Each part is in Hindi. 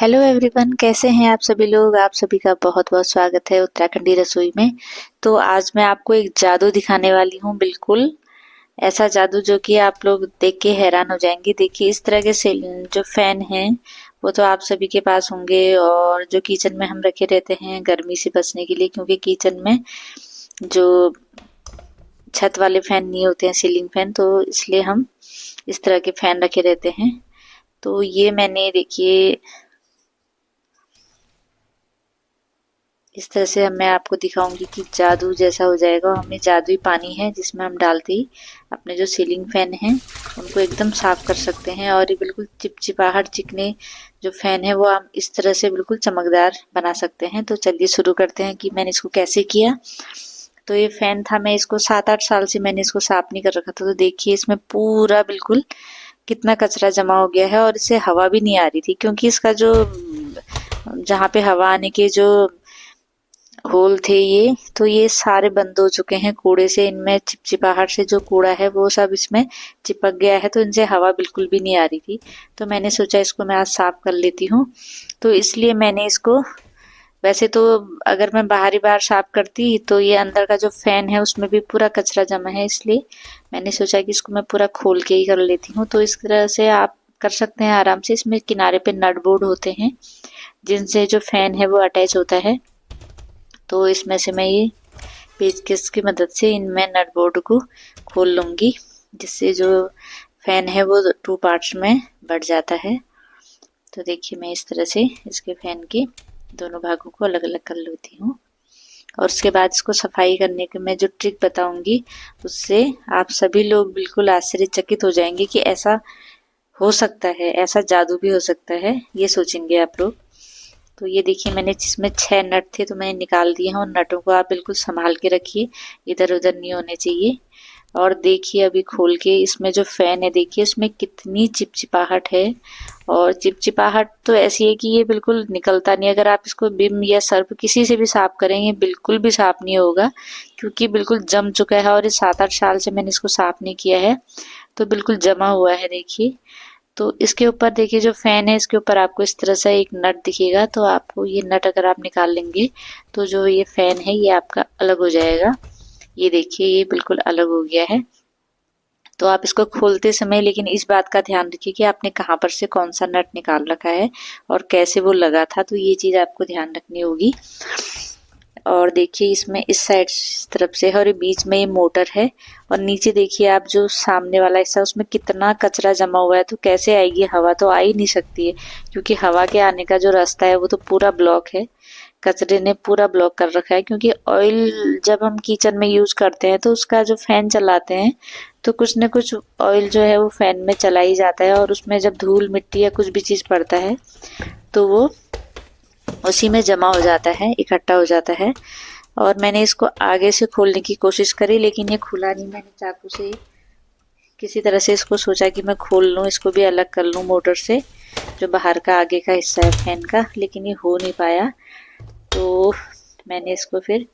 हेलो एवरीवन, कैसे हैं आप सभी लोग। आप सभी का बहुत बहुत स्वागत है उत्तराखंडी रसोई में। तो आज मैं आपको एक जादू दिखाने वाली हूँ, बिल्कुल ऐसा जादू जो कि आप लोग देख के हैरान हो जाएंगे। देखिए, इस तरह के जो फैन हैं वो तो आप सभी के पास होंगे, और जो किचन में हम रखे रहते हैं गर्मी से बचने के लिए, क्योंकि किचन में जो छत वाले फैन नहीं होते हैं, सीलिंग फैन, तो इसलिए हम इस तरह के फैन रखे रहते हैं। तो ये मैंने देखिए इस तरह से मैं आपको दिखाऊंगी कि जादू जैसा हो जाएगा। हमें जादुई पानी है जिसमें हम डालते ही अपने जो सीलिंग फैन हैं उनको एकदम साफ कर सकते हैं, और ये बिल्कुल चिपचिपाहट चिकने जो फैन है वो हम इस तरह से बिल्कुल चमकदार बना सकते हैं। तो चलिए शुरू करते हैं कि मैंने इसको कैसे किया। तो ये फैन था, मैं इसको 7-8 साल से मैंने इसको साफ नहीं कर रखा था। तो देखिए इसमें पूरा बिल्कुल कितना कचरा जमा हो गया है, और इससे हवा भी नहीं आ रही थी, क्योंकि इसका जो जहाँ पे हवा आने के जो होल थे ये, तो ये सारे बंद हो चुके हैं कूड़े से। इनमें चिपचिपाहट से जो कूड़ा है वो सब इसमें चिपक गया है, तो इनसे हवा बिल्कुल भी नहीं आ रही थी। तो मैंने सोचा इसको मैं आज साफ कर लेती हूँ। तो इसलिए मैंने इसको, वैसे तो अगर मैं बाहर ही बाहर साफ करती तो ये अंदर का जो फैन है उसमें भी पूरा कचरा जमा है, इसलिए मैंने सोचा कि इसको मैं पूरा खोल के ही कर लेती हूँ। तो इस तरह से आप कर सकते हैं आराम से। इसमें किनारे पे नट बोल्ट होते हैं जिनसे जो फैन है वो अटैच होता है। तो इसमें से मैं ये पेचकस की मदद से इनमें नट बोल्ट को खोल लूंगी, जिससे जो फैन है वो 2 पार्ट्स में बढ़ जाता है। तो देखिए मैं इस तरह से इसके फैन के दोनों भागों को अलग अलग कर लेती हूँ, और उसके बाद इसको सफाई करने की मैं जो ट्रिक बताऊंगी उससे आप सभी लोग बिल्कुल आश्चर्यचकित हो जाएंगे कि ऐसा हो सकता है, ऐसा जादू भी हो सकता है, ये सोचेंगे आप लोग। तो ये देखिए मैंने जिसमें 6 नट थे तो मैंने निकाल दिए हैं, और नटों को आप बिल्कुल संभाल के रखिए, इधर उधर नहीं होने चाहिए। और देखिए अभी खोल के इसमें जो फैन है, देखिए इसमें कितनी चिपचिपाहट है। और चिपचिपाहट तो ऐसी है कि ये बिल्कुल निकलता नहीं। अगर आप इसको बिम या सर्फ किसी से भी साफ करेंगे बिल्कुल भी साफ नहीं होगा, क्योंकि बिल्कुल जम चुका है, और ये 7-8 साल से मैंने इसको साफ नहीं किया है, तो बिल्कुल जमा हुआ है। देखिए, तो इसके ऊपर देखिए जो फैन है इसके ऊपर आपको इस तरह से एक नट दिखेगा, तो आपको ये नट अगर आप निकाल लेंगे तो जो ये फैन है ये आपका अलग हो जाएगा। ये देखिए ये बिल्कुल अलग हो गया है। तो आप इसको खोलते समय लेकिन इस बात का ध्यान रखिए कि आपने कहाँ पर से कौन सा नट निकाल रखा है और कैसे वो लगा था, तो ये चीज आपको ध्यान रखनी होगी। और देखिए इसमें इस साइड तरफ से है, और बीच में ये मोटर है, और नीचे देखिए आप जो सामने वाला हिस्सा उसमें कितना कचरा जमा हुआ है। तो कैसे आएगी हवा, तो आ ही नहीं सकती है, क्योंकि हवा के आने का जो रास्ता है वो तो पूरा ब्लॉक है, कचरे ने पूरा ब्लॉक कर रखा है। क्योंकि ऑयल जब हम किचन में यूज करते हैं तो उसका जो फैन चलाते हैं तो कुछ न कुछ ऑयल जो है वो फैन में चला ही जाता है, और उसमें जब धूल मिट्टी या कुछ भी चीज पड़ता है तो वो उसी में जमा हो जाता है, इकट्ठा हो जाता है। और मैंने इसको आगे से खोलने की कोशिश करी लेकिन ये खुला नहीं। मैंने चाकू से किसी तरह से इसको सोचा कि मैं खोल लूँ, इसको भी अलग कर लूँ मोटर से, जो बाहर का आगे का हिस्सा है फैन का, लेकिन ये हो नहीं पाया। तो मैंने इसको फिर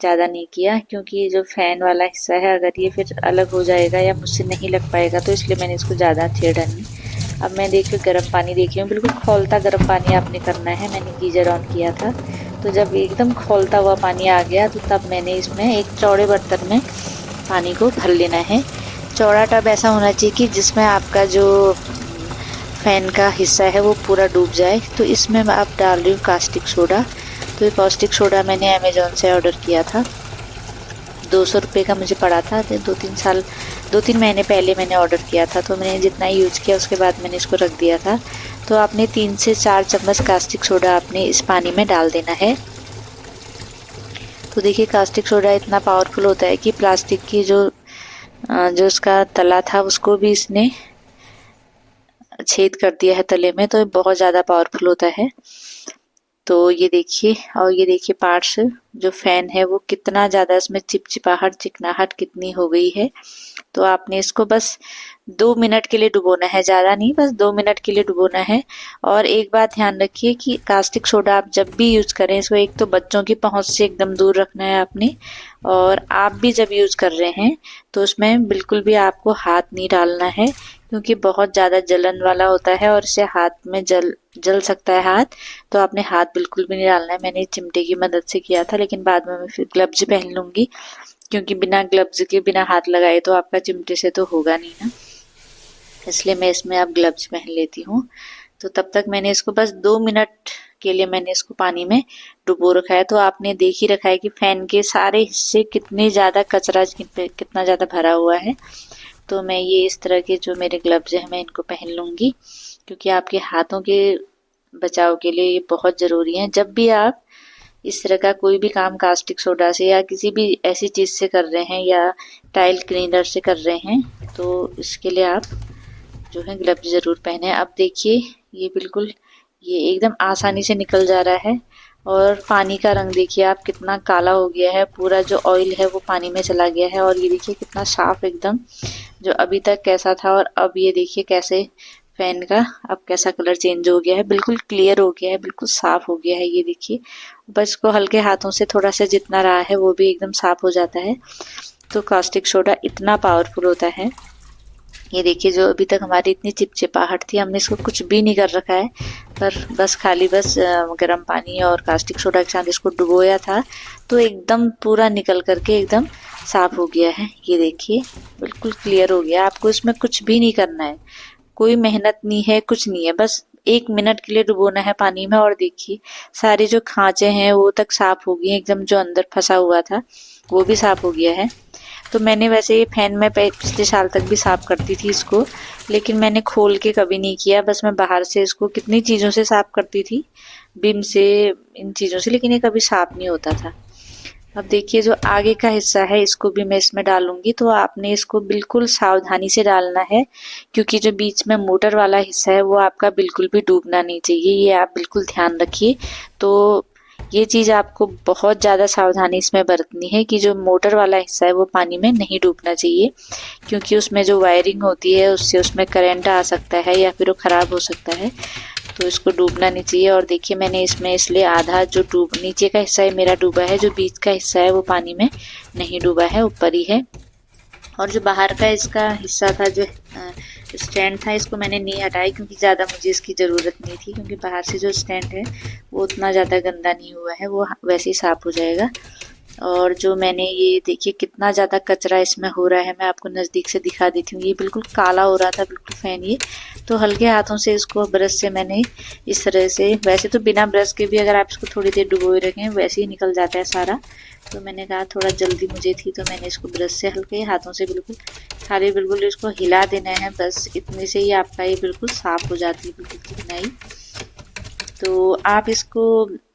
ज़्यादा नहीं किया, क्योंकि ये जो फैन वाला हिस्सा है अगर ये फिर अलग हो जाएगा या मुझसे नहीं लग पाएगा, तो इसलिए मैंने इसको ज़्यादा छेड़ा नहीं। अब मैं देखिए गर्म पानी देखी हूँ, बिल्कुल खौलता गर्म पानी आपने करना है। मैंने गीजर ऑन किया था, तो जब एकदम खौलता हुआ पानी आ गया तो तब मैंने इसमें एक चौड़े बर्तन में पानी को भर लेना है। चौड़ा टब ऐसा होना चाहिए कि जिसमें आपका जो फैन का हिस्सा है वो पूरा डूब जाए। तो इसमें आप डाल रही हूँ कास्टिक सोडा। तो ये कास्टिक सोडा मैंने अमेजोन से ऑर्डर किया था, 200 रुपये का मुझे पड़ा था। 2-3 महीने पहले मैंने ऑर्डर किया था, तो मैंने जितना यूज किया उसके बाद मैंने इसको रख दिया था। तो आपने 3 से 4 चम्मच कास्टिक सोडा आपने इस पानी में डाल देना है। तो देखिए कास्टिक सोडा इतना पावरफुल होता है कि प्लास्टिक की जो उसका तला था उसको भी इसने छेद कर दिया है तले में, तो ये बहुत ज़्यादा पावरफुल होता है। तो ये देखिए, और ये देखिए पार्ट्स जो फैन है वो कितना ज़्यादा इसमें चिपचिपाहट चिकनाहट कितनी हो गई है। तो आपने इसको बस 2 मिनट के लिए डुबोना है, ज़्यादा नहीं, बस 2 मिनट के लिए डुबोना है। और एक बात ध्यान रखिए कि कास्टिक सोडा आप जब भी यूज़ करें इसको एक तो बच्चों की पहुंच से एकदम दूर रखना है आपने, और आप भी जब यूज़ कर रहे हैं तो उसमें बिल्कुल भी आपको हाथ नहीं डालना है, क्योंकि बहुत ज़्यादा जलन वाला होता है और इससे हाथ में जल सकता है हाथ। तो आपने हाथ बिल्कुल भी नहीं डालना है। मैंने चिमटे की मदद से किया था, लेकिन बाद में मैं फिर ग्लव्स पहन लूँगी, क्योंकि बिना ग्लव्स के बिना हाथ लगाए तो आपका चिमटे से तो होगा नहीं ना, इसलिए मैं इसमें अब ग्लव्स पहन लेती हूँ। तो तब तक मैंने इसको बस 2 मिनट के लिए मैंने इसको पानी में डुबो रखा है। तो आपने देख ही रखा है कि फैन के सारे हिस्से कितने ज़्यादा कचरा कितना ज़्यादा भरा हुआ है। तो मैं ये इस तरह के जो मेरे ग्लव्स हैं मैं इनको पहन लूँगी, क्योंकि आपके हाथों के बचाव के लिए ये बहुत ज़रूरी है। जब भी आप इस तरह का कोई भी काम कास्टिक सोडा से या किसी भी ऐसी चीज़ से कर रहे हैं या टाइल क्लीनर से कर रहे हैं, तो इसके लिए आप जो है ग्लव्स ज़रूर पहने। अब देखिए ये बिल्कुल ये एकदम आसानी से निकल जा रहा है। और पानी का रंग देखिए आप कितना काला हो गया है, पूरा जो ऑयल है वो पानी में चला गया है। और ये देखिए कितना साफ एकदम, जो अभी तक कैसा था और अब ये देखिए कैसे फैन का अब कैसा कलर चेंज हो गया है, बिल्कुल क्लियर हो गया है, बिल्कुल साफ हो गया है। ये देखिए बस इसको हल्के हाथों से थोड़ा सा जितना रहा है वो भी एकदम साफ हो जाता है। तो कास्टिक सोडा इतना पावरफुल होता है। ये देखिए जो अभी तक हमारी इतनी चिपचिपाहट थी, हमने इसको कुछ भी नहीं कर रखा है, पर बस खाली बस गर्म पानी और कास्टिक सोडा के साथ इसको डुबोया था, तो एकदम पूरा निकल करके एकदम साफ हो गया है। ये देखिए बिल्कुल क्लियर हो गया। आपको इसमें कुछ भी नहीं करना है, कोई मेहनत नहीं है, कुछ नहीं है, बस 1 मिनट के लिए डुबोना है पानी में। और देखिए सारे जो खांचे हैं वो तक साफ हो गए, एकदम जो अंदर फंसा हुआ था वो भी साफ हो गया है। तो मैंने वैसे ये फैन में पिछले साल तक भी साफ करती थी इसको, लेकिन मैंने खोल के कभी नहीं किया, बस मैं बाहर से इसको कितनी चीज़ों से साफ करती थी, विम से, इन चीज़ों से, लेकिन ये कभी साफ नहीं होता था। अब देखिए जो आगे का हिस्सा है इसको भी मैं इसमें डालूंगी। तो आपने इसको बिल्कुल सावधानी से डालना है, क्योंकि जो बीच में मोटर वाला हिस्सा है वो आपका बिल्कुल भी डूबना नहीं चाहिए, ये आप बिल्कुल ध्यान रखिए। तो ये चीज़ आपको बहुत ज़्यादा सावधानी इसमें बरतनी है कि जो मोटर वाला हिस्सा है वो पानी में नहीं डूबना चाहिए, क्योंकि उसमें जो वायरिंग होती है उससे उसमें करंट आ सकता है या फिर वो ख़राब हो सकता है। तो इसको डूबना नहीं चाहिए। और देखिए मैंने इसमें इसलिए आधा जो नीचे का हिस्सा है मेरा डूबा है, जो बीच का हिस्सा है वो पानी में नहीं डूबा है, ऊपर ही है। और जो बाहर का इसका हिस्सा था, जो स्टैंड था, इसको मैंने नहीं हटाया, क्योंकि ज़्यादा मुझे इसकी ज़रूरत नहीं थी, क्योंकि बाहर से जो स्टैंड है वो उतना ज़्यादा गंदा नहीं हुआ है, वो वैसे ही साफ़ हो जाएगा। और जो मैंने ये देखिए कितना ज़्यादा कचरा इसमें हो रहा है, मैं आपको नज़दीक से दिखा देती हूँ। ये बिल्कुल काला हो रहा था बिल्कुल फैन ये, तो हल्के हाथों से इसको ब्रश से मैंने इस तरह से, वैसे तो बिना ब्रश के भी अगर आप इसको थोड़ी देर डुबोए रखें वैसे ही निकल जाता है सारा, तो मैंने कहा थोड़ा जल्दी मुझे थी तो मैंने इसको ब्रश से हल्के हाथों से बिल्कुल खाली बिल्कुल इसको हिला देना है, बस इतने से ही आपका ये बिल्कुल साफ़ हो जाती है, बिल्कुल चिकनाई। तो आप इसको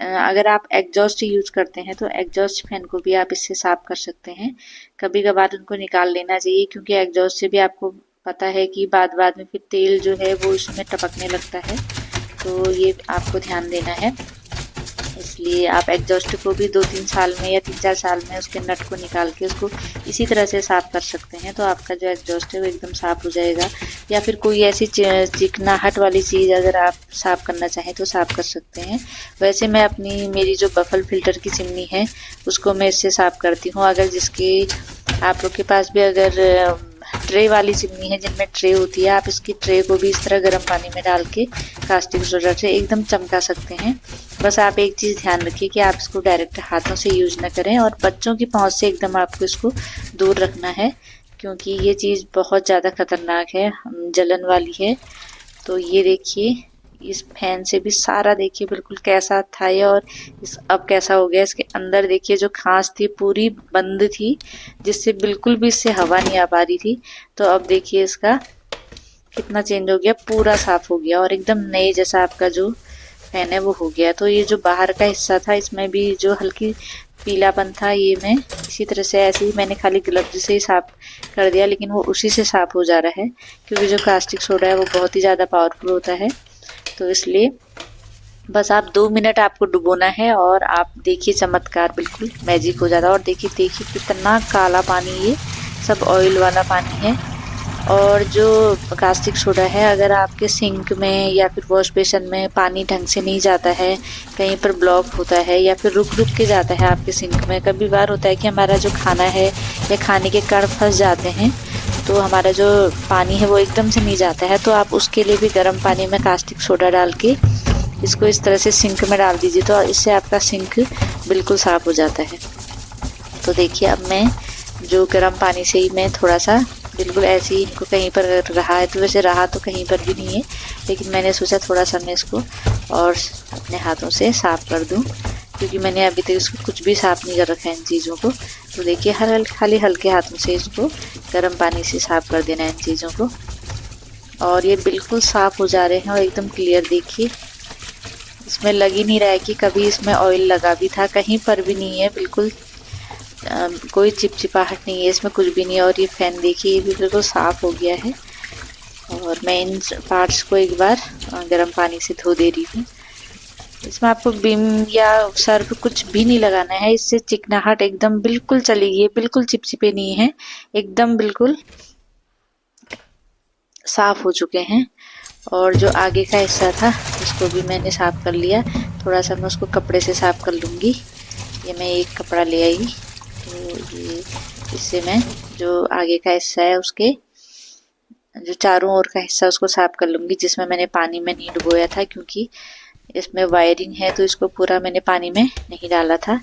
अगर आप एग्जॉस्ट यूज़ करते हैं तो एग्जॉस्ट फैन को भी आप इससे साफ़ कर सकते हैं। कभी कभार उनको निकाल लेना चाहिए, क्योंकि एग्जॉस्ट से भी आपको पता है कि बाद में फिर तेल जो है वो इसमें टपकने लगता है, तो ये आपको ध्यान देना है। इसलिए आप एग्जॉस्ट को भी 2-3 साल में या 3-4 साल में उसके नट को निकाल के उसको इसी तरह से साफ़ कर सकते हैं, तो आपका जो एग्जॉस्ट है वो एकदम साफ़ हो जाएगा। या फिर कोई ऐसी चिकनाहट वाली चीज़ अगर आप साफ़ करना चाहें तो साफ़ कर सकते हैं। वैसे मैं मेरी जो बफल फिल्टर की चिमनी है उसको मैं इससे साफ़ करती हूँ। अगर आप लोग के पास भी अगर ट्रे वाली चिमनी है, जिनमें ट्रे होती है, आप इसकी ट्रे को भी इस तरह गर्म पानी में डाल के कास्टिक सोडा से एकदम चमका सकते हैं। बस आप एक चीज़ ध्यान रखिए कि आप इसको डायरेक्ट हाथों से यूज़ ना करें, और बच्चों की पहुंच से एकदम आपको इसको दूर रखना है, क्योंकि ये चीज़ बहुत ज़्यादा खतरनाक है, जलन वाली है। तो ये देखिए इस फैन से भी सारा देखिए बिल्कुल कैसा था ये, और अब कैसा हो गया। इसके अंदर देखिए जो खांच थी पूरी बंद थी, जिससे बिल्कुल भी इससे हवा नहीं आ पा रही थी। तो अब देखिए इसका कितना चेंज हो गया, पूरा साफ हो गया और एकदम नए जैसा आपका जो फैन है वो हो गया। तो ये जो बाहर का हिस्सा था इसमें भी जो हल्की पीलापन था, ये मैं इसी तरह से ऐसे ही मैंने खाली ग्लव्स से ही साफ कर दिया, लेकिन वो उसी से साफ हो जा रहा है, क्योंकि जो कास्टिक सोडा है वो बहुत ही ज़्यादा पावरफुल होता है, तो इसलिए बस आप 2 मिनट आपको डुबोना है और आप देखिए चमत्कार बिल्कुल मैजिक हो जाता है। और देखिए देखिए कितना काला पानी, ये सब ऑयल वाला पानी है। और जो कास्टिक सोडा है, अगर आपके सिंक में या फिर वॉश बेसिन में पानी ढंग से नहीं जाता है, कहीं पर ब्लॉक होता है या फिर रुक रुक के जाता है आपके सिंक में, कभी बार होता है कि हमारा जो खाना है या खाने के कण फंस जाते हैं, तो हमारा जो पानी है वो एकदम से नहीं जाता है, तो आप उसके लिए भी गर्म पानी में कास्टिक सोडा डाल के इसको इस तरह से सिंक में डाल दीजिए, तो इससे आपका सिंक बिल्कुल साफ़ हो जाता है। तो देखिए अब मैं जो गर्म पानी से ही मैं थोड़ा सा बिल्कुल ऐसे ही इनको कहीं पर रहा है, तो वैसे रहा तो कहीं पर भी नहीं है, लेकिन मैंने सोचा थोड़ा सा मैं इसको और अपने हाथों से साफ़ कर दूं, क्योंकि मैंने अभी तक इसको कुछ भी साफ़ नहीं कर रखा है इन चीज़ों को। तो देखिए खाली हल्के हाथों से इसको गर्म पानी से साफ़ कर देना है इन चीज़ों को, और ये बिल्कुल साफ़ हो जा रहे हैं और एकदम क्लियर। देखिए इसमें लग ही नहीं रहा है कि कभी इसमें ऑयल लगा भी था, कहीं पर भी नहीं है, बिल्कुल कोई चिपचिपाहट नहीं है इसमें, कुछ भी नहीं है। और ये फैन देखिए ये भी बिल्कुल साफ़ हो गया है। और मैं इन पार्ट्स को एक बार गर्म पानी से धो दे रही हूँ। इसमें आपको विम या सर्फ कुछ भी नहीं लगाना है, इससे चिकनाहट एकदम बिल्कुल चली गई है, बिल्कुल चिपचिपे नहीं है, एकदम बिल्कुल साफ़ हो चुके हैं। और जो आगे का हिस्सा था उसको भी मैंने साफ़ कर लिया, थोड़ा सा मैं उसको कपड़े से साफ़ कर लूँगी। ये मैं एक कपड़ा ले आई, तो ये इससे मैं जो आगे का हिस्सा है उसके जो चारों ओर का हिस्सा उसको साफ़ कर लूँगी, जिसमें मैंने पानी में नहीं डुबोया था, क्योंकि इसमें वायरिंग है तो इसको पूरा मैंने पानी में नहीं डाला था।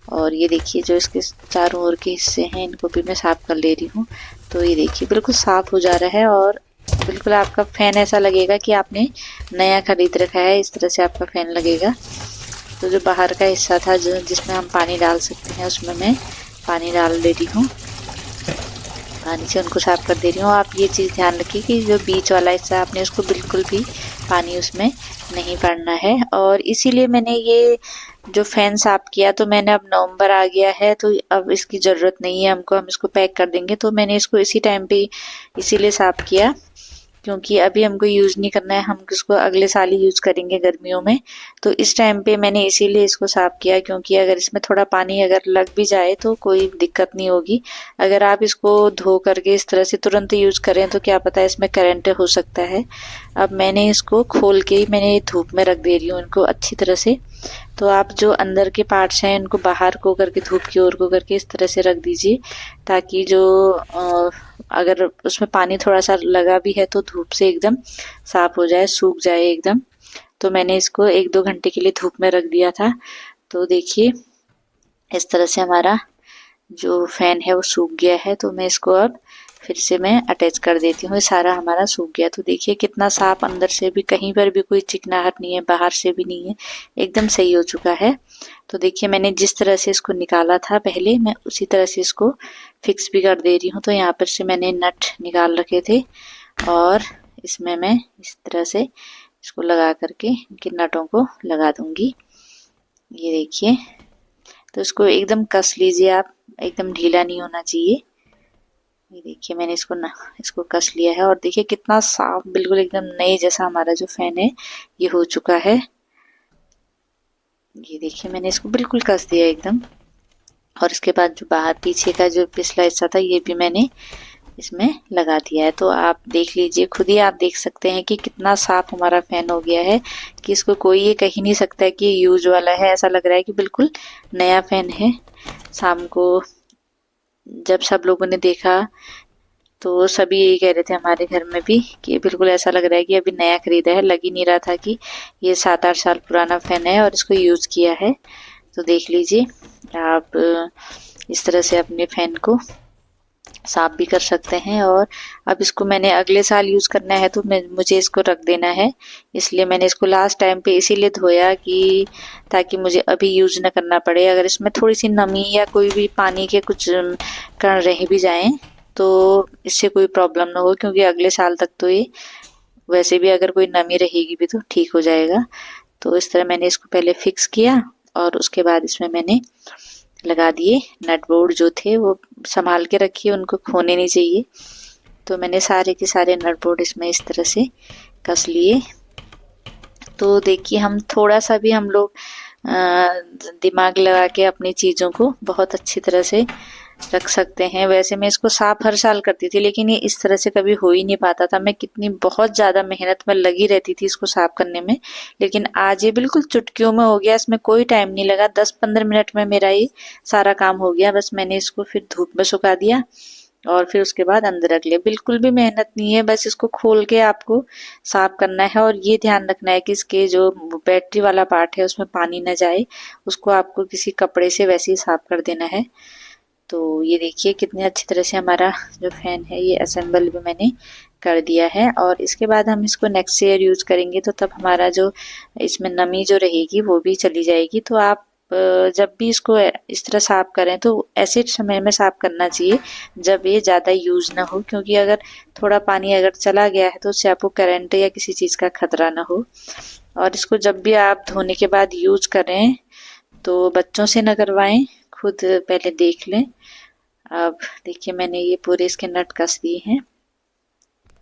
और ये देखिए जो इसके चारों ओर के हिस्से हैं इनको भी मैं साफ़ कर ले रही हूँ। तो ये देखिए बिल्कुल साफ़ हो जा रहा है और बिल्कुल आपका फ़ैन ऐसा लगेगा कि आपने नया खरीद रखा है, इस तरह से आपका फ़ैन लगेगा। तो जो बाहर का हिस्सा था जिसमें हम पानी डाल सकते हैं, उसमें मैं पानी डाल दे रही हूँ, पानी से उनको साफ़ कर दे रही हूँ। आप ये चीज़ ध्यान रखिए कि जो बीच वाला हिस्सा है आपने उसको बिल्कुल भी पानी उसमें नहीं पड़ना है। और इसीलिए मैंने ये जो फ़ैन साफ़ किया, तो मैंने अब नवंबर आ गया है तो अब इसकी ज़रूरत नहीं है हमको, हम इसको पैक कर देंगे, तो मैंने इसको इसी टाइम पे इसीलिए साफ़ किया, क्योंकि अभी हमको यूज़ नहीं करना है, हम इसको अगले साल ही यूज़ करेंगे गर्मियों में। तो इस टाइम पे मैंने इसीलिए इसको साफ़ किया, क्योंकि अगर इसमें थोड़ा पानी अगर लग भी जाए तो कोई दिक्कत नहीं होगी। अगर आप इसको धो करके इस तरह से तुरंत यूज़ करें तो क्या पता है इसमें करंट हो सकता है। अब मैंने इसको खोल के मैंने धूप में रख दे रही हूँ इनको अच्छी तरह से। तो आप जो अंदर के पार्ट्स हैं इनको बाहर को करके धूप की ओर को करके इस तरह से रख दीजिए, ताकि जो अगर उसमें पानी थोड़ा सा लगा भी है तो धूप से एकदम साफ हो जाए, सूख जाए एकदम। तो मैंने इसको 1-2 घंटे के लिए धूप में रख दिया था। तो देखिए इस तरह से हमारा जो फैन है वो सूख गया है। तो मैं इसको अब फिर से मैं अटैच कर देती हूँ, सारा हमारा सूख गया। तो देखिए कितना साफ, अंदर से भी कहीं पर भी कोई चिकनाहट नहीं है, बाहर से भी नहीं है, एकदम सही हो चुका है। तो देखिए मैंने जिस तरह से इसको निकाला था पहले, मैं उसी तरह से इसको फिक्स भी कर दे रही हूँ। तो यहाँ पर से मैंने नट निकाल रखे थे और इसमें मैं इस तरह से इसको लगा करके इनके नटों को लगा दूंगी। ये देखिए, तो इसको एकदम कस लीजिए आप, एकदम ढीला नहीं होना चाहिए। ये देखिए मैंने इसको कस लिया है और देखिए कितना साफ, बिल्कुल एकदम नए जैसा हमारा जो फैन है ये हो चुका है। ये देखिए मैंने इसको बिल्कुल कस दिया एकदम। और इसके बाद जो बाहर पीछे का जो पिछला हिस्सा था ये भी मैंने इसमें लगा दिया है। तो आप देख लीजिए, खुद ही आप देख सकते हैं कि कितना साफ हमारा फैन हो गया है, कि इसको कोई ये कह ही नहीं सकता है कि यूज वाला है। ऐसा लग रहा है कि बिल्कुल नया फैन है। शाम को जब सब लोगों ने देखा तो सभी यही कह रहे थे हमारे घर में भी कि बिल्कुल ऐसा लग रहा है कि अभी नया खरीदा है, लग ही नहीं रहा था कि ये 7-8 साल पुराना फैन है और इसको यूज किया है। तो देख लीजिए आप इस तरह से अपने फैन को साफ भी कर सकते हैं। और अब इसको मैंने अगले साल यूज करना है तो मुझे इसको रख देना है, इसलिए मैंने इसको लास्ट टाइम पे इसीलिए धोया कि ताकि मुझे अभी यूज न करना पड़े। अगर इसमें थोड़ी सी नमी या कोई भी पानी के कुछ कण रह भी जाएं तो इससे कोई प्रॉब्लम ना हो, क्योंकि अगले साल तक तो ये वैसे भी अगर कोई नमी रहेगी भी तो ठीक हो जाएगा। तो इस तरह मैंने इसको पहले फिक्स किया और उसके बाद इसमें मैंने लगा दिए नट बोल्ट जो थे, वो संभाल के रखिए, उनको खोने नहीं चाहिए। तो मैंने सारे के सारे नट बोल्ट इसमें इस तरह से कस लिए। तो देखिए हम थोड़ा सा भी हम लोग दिमाग लगा के अपनी चीज़ों को बहुत अच्छी तरह से रख सकते हैं। वैसे मैं इसको साफ हर साल करती थी, लेकिन ये इस तरह से कभी हो ही नहीं पाता था। मैं कितनी बहुत ज़्यादा मेहनत में लगी रहती थी इसको साफ करने में, लेकिन आज ये बिल्कुल चुटकियों में हो गया। इसमें कोई टाइम नहीं लगा, 10-15 मिनट में मेरा ये सारा काम हो गया। बस मैंने इसको फिर धूप में सुखा दिया और फिर उसके बाद अंदर रख लिया। बिल्कुल भी मेहनत नहीं है, बस इसको खोल के आपको साफ करना है। और ये ध्यान रखना है कि इसके जो बैटरी वाला पार्ट है उसमें पानी न जाए, उसको आपको किसी कपड़े से वैसे ही साफ कर देना है। तो ये देखिए कितनी अच्छी तरह से हमारा जो फैन है ये असेंबल भी मैंने कर दिया है। और इसके बाद हम इसको नेक्स्ट ईयर यूज करेंगे, तो तब हमारा जो इसमें नमी जो रहेगी वो भी चली जाएगी। तो आप जब भी इसको इस तरह साफ करें तो ऐसे समय में साफ करना चाहिए जब ये ज़्यादा यूज ना हो, क्योंकि अगर थोड़ा पानी अगर चला गया है तो उससे आपको करंट या किसी चीज़ का खतरा ना हो। और इसको जब भी आप धोने के बाद यूज करें तो बच्चों से न करवाएं, खुद पहले देख लें। अब देखिए मैंने ये पूरे इसके नट कस दिए हैं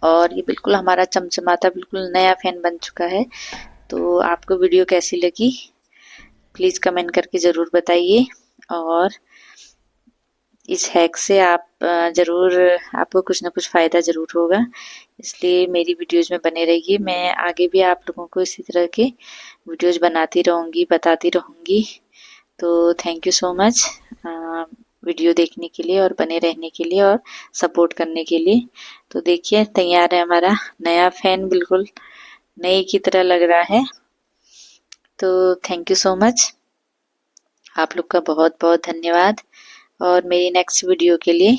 और ये बिल्कुल हमारा चमचमाता बिल्कुल नया फैन बन चुका है। तो आपको वीडियो कैसी लगी प्लीज़ कमेंट करके ज़रूर बताइए। और इस हैक से आप ज़रूर आपको कुछ ना कुछ फ़ायदा ज़रूर होगा, इसलिए मेरी वीडियोज़ में बने रहिए। मैं आगे भी आप लोगों को इसी तरह के वीडियोज़ बनाती रहूँगी, बताती रहूँगी। तो thank you so much video देखने के लिए और बने रहने के लिए और सपोर्ट करने के लिए। तो देखिए तैयार है हमारा नया फैन, बिल्कुल नई की तरह लग रहा है। तो थैंक यू सो मच, आप लोग का बहुत बहुत धन्यवाद। और मेरी नेक्स्ट वीडियो के लिए